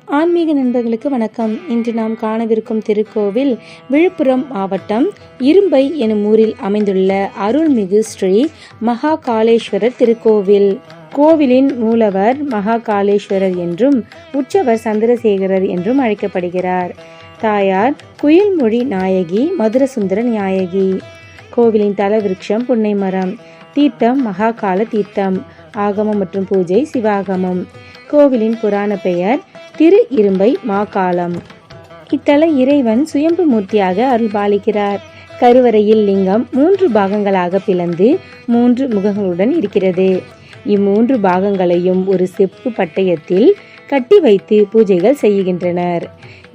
ஆன்மீக நண்பர்களுக்கு வணக்கம். இன்று நாம் காணவிருக்கும் திருக்கோவில் விழுப்புரம் மாவட்டம் இரும்பை எனும் ஊரில் அமைந்துள்ள அருள்மிகு ஸ்ரீ மகாகாளேஸ்வரர் திருக்கோவில். கோவிலின் மூலவர் மகாகாளேஸ்வரர் என்றும் உற்சவர் சந்திரசேகரர் என்றும் அழைக்கப்படுகிறார். தாயார் குயில்மொழி நாயகி, மதுரசுந்தர நாயகி. கோவிலின் தல விருட்சம் புன்னை மரம். தீர்த்தம் மகாகால தீர்த்தம். ஆகமம் மற்றும் பூஜை சிவாகமம். கோவிலின் புராண பெயர் திரு இரும்பை மாகாளம். இத்தல இறைவன் சுயம்பு மூர்த்தியாக அருள்பாலிக்கிறார். கருவறையில் லிங்கம் 3 பாகங்களாக பிளந்து 3 முகங்களுடன் இருக்கிறது. இம்மூன்று பாகங்களையும் ஒரு செப்பு பட்டயத்தில் கட்டி வைத்து பூஜைகள் செய்கின்றனர்.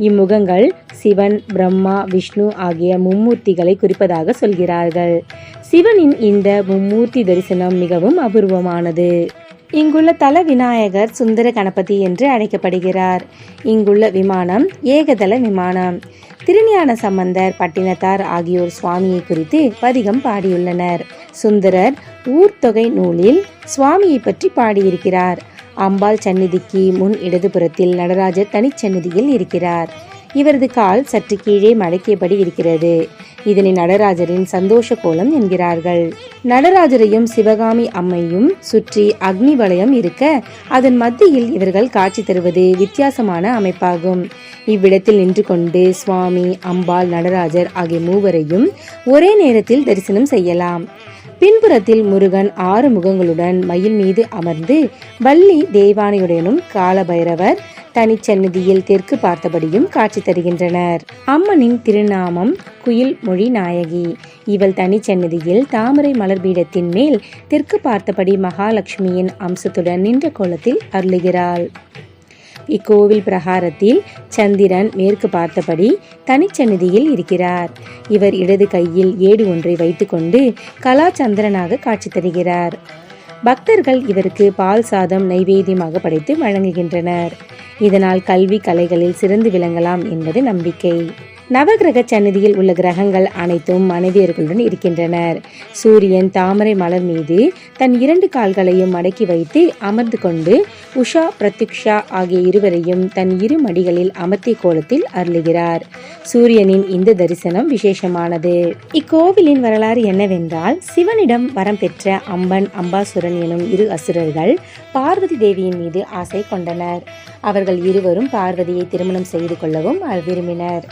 இம்முகங்கள் சிவன், பிரம்மா, விஷ்ணு ஆகிய மும்மூர்த்திகளை குறிப்பதாக சொல்கிறார்கள். சிவனின் இந்த மும்மூர்த்தி தரிசனம் மிகவும் அபூர்வமானது. இங்குள்ள தல விநாயகர் சுந்தர கணபதி என்று அழைக்கப்படுகிறார். இங்குள்ள விமானம் ஏகதள விமானம். திருஞான சம்பந்தர், பட்டினத்தார் ஆகியோர் சுவாமியை குறித்து பதிகம் பாடியுள்ளனர். சுந்தரர் ஊர்த்தொகை நூலில் சுவாமியை பற்றி பாடியிருக்கிறார். அம்பாள் சந்நிதிக்கு முன் இடதுபுறத்தில் நடராஜர் தனிச்சந்நிதியில் இருக்கிறார். இவரது கால் சற்று கீழே மடக்கியபடி இருக்கிறது. இதனை நடராஜரின் சந்தோஷ கோலம் என்கிறார்கள். நடராஜரையும் சிவகாமி அம்மையும் சுற்றி அக்னி வலயம் இருக்க அதன் மத்தியில் இவர்கள் காட்சி தருவது வித்தியாசமான அமைப்பாகும். இவ்விடத்தில் நின்று கொண்டு சுவாமி, அம்பாள், நடராஜர் ஆகிய மூவரையும் ஒரே நேரத்தில் தரிசனம் செய்யலாம். பின்புறத்தில் முருகன் 6 முகங்களுடன் மயில் மீது அமர்ந்து வள்ளி தெய்வானையுடனும் காலபைரவர் தனிச்சந்நிதியில் தெற்கு பார்த்தபடியும் காட்சி தருகின்றனர். அம்மனின் திருநாமம் குயில்மொழி நாயகி. இவள் தனிச்சந்நிதியில் தாமரை மலர் பீடத்தின் மேல் தெற்கு பார்த்தபடி மகாலட்சுமியின் அம்சத்துடன் நின்ற கோலத்தில் அருளுகிறாள். இக்கோவில் பிரகாரத்தில் சந்திரன் மேற்கு பார்த்தபடி தனிச்சந்நிதியில் இருக்கிறார். இவர் இடது கையில் ஏடு ஒன்றை வைத்துக்கொண்டு கலாச்சந்திரனாக காட்சி தருகிறார். பக்தர்கள் இவருக்கு பால் சாதம் நைவேத்தியமாக படைத்து வழங்குகின்றனர். இதனால் கல்வி கலைகளில் சிறந்து விளங்கலாம் என்பது நம்பிக்கை. நவகிரக சந்நிதியில் உள்ள கிரகங்கள் அனைத்தும் மனைவியர்களுடன் இருக்கின்றனர். சூரியன் தாமரை மலர் மீது தன் 2 கால்களையும் மடக்கி வைத்து அமர்ந்து கொண்டு உஷா, பிரத்யுக்ஷா ஆகிய இருவரையும் தன் 2 மடிகளில் அமர்த்திய கோலத்தில் அருளுகிறார். சூரியனின் இந்த தரிசனம் விசேஷமானது. இக்கோவிலின் வரலாறு என்னவென்றால், சிவனிடம் வரம் பெற்ற அம்பன், அம்பாசுரன் எனும் 2 அசுரர்கள் பார்வதி தேவியின் மீது ஆசை கொண்டனர். அவர்கள் இருவரும் பார்வதியை திருமணம் செய்து கொள்ளவும் விரும்பினர்.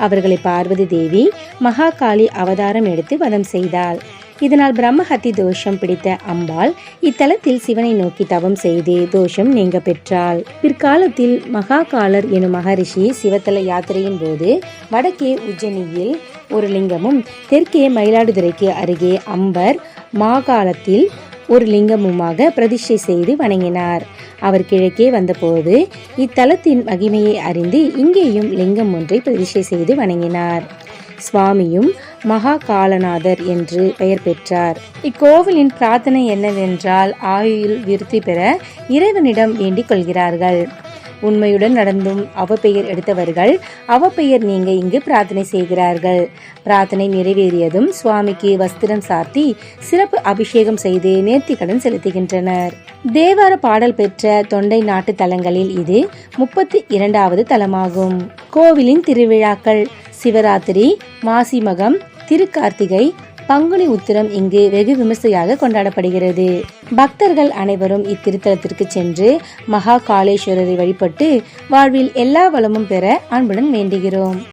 அவர்களை பார்வதி தேவி மகாகாளி அவதாரம் எடுத்து வதம் செய்தாள். இதனால் பிரம்மஹத்தி தோஷம் பிடித்த அம்பாள் இத்தலத்தில் சிவனை நோக்கி தவம் செய்து தோஷம் நீங்க பெற்றாள். பிற்காலத்தில் மகாகாலர் எனும் மகரிஷி சிவத்தல யாத்திரையின் போது வடக்கே உஜ்ஜனியில் ஒரு லிங்கமும் தெற்கே மயிலாடுதுறைக்கு அருகே அம்பர் மாகாளத்தில் ஒரு லிங்கமுமாக பிரதிஷ்டை செய்து வணங்கினார். அவர் கிழக்கே வந்தபோது இத்தலத்தின் மகிமையை அறிந்து இங்கேயும் லிங்கம் ஒன்றை பிரதிஷ்டை செய்து வணங்கினார். சுவாமியும் மகாகாலநாதர் என்று பெயர் பெற்றார். இக்கோவிலின் பிரார்த்தனை என்னவென்றால், ஆயுள் விருத்தி பெற இறைவனிடம் வேண்டிக் கொள்கிறார்கள். உண்மையுடன் நடந்தும் அவப்பெயர் எடுத்தவர்கள் அவப்பெயர் நீங்க இங்கு பிரார்த்தனை செய்கிறார்கள். பிரார்த்தனை நிறைவேறியதும் சுவாமிக்கு வஸ்திரம் சாத்தி சிறப்பு அபிஷேகம் செய்து நேர்த்திக்கடன் செலுத்துகின்றனர். தேவார பாடல் பெற்ற தொண்டை நாட்டு தலங்களில் இது 32வது தலமாகும். கோவிலின் திருவிழாக்கள் சிவராத்திரி, மாசிமகம், திருக்கார்த்திகை, பங்குனி உத்திரம் இங்கு வெகு விமர்சையாக கொண்டாடப்படுகிறது. பக்தர்கள் அனைவரும் இத்திருத்தலத்திற்கு சென்று மகாகாளேஸ்வரரை வழிபட்டு வாழ்வில் எல்லா வளமும் பெற அன்புடன் வேண்டுகிறோம்.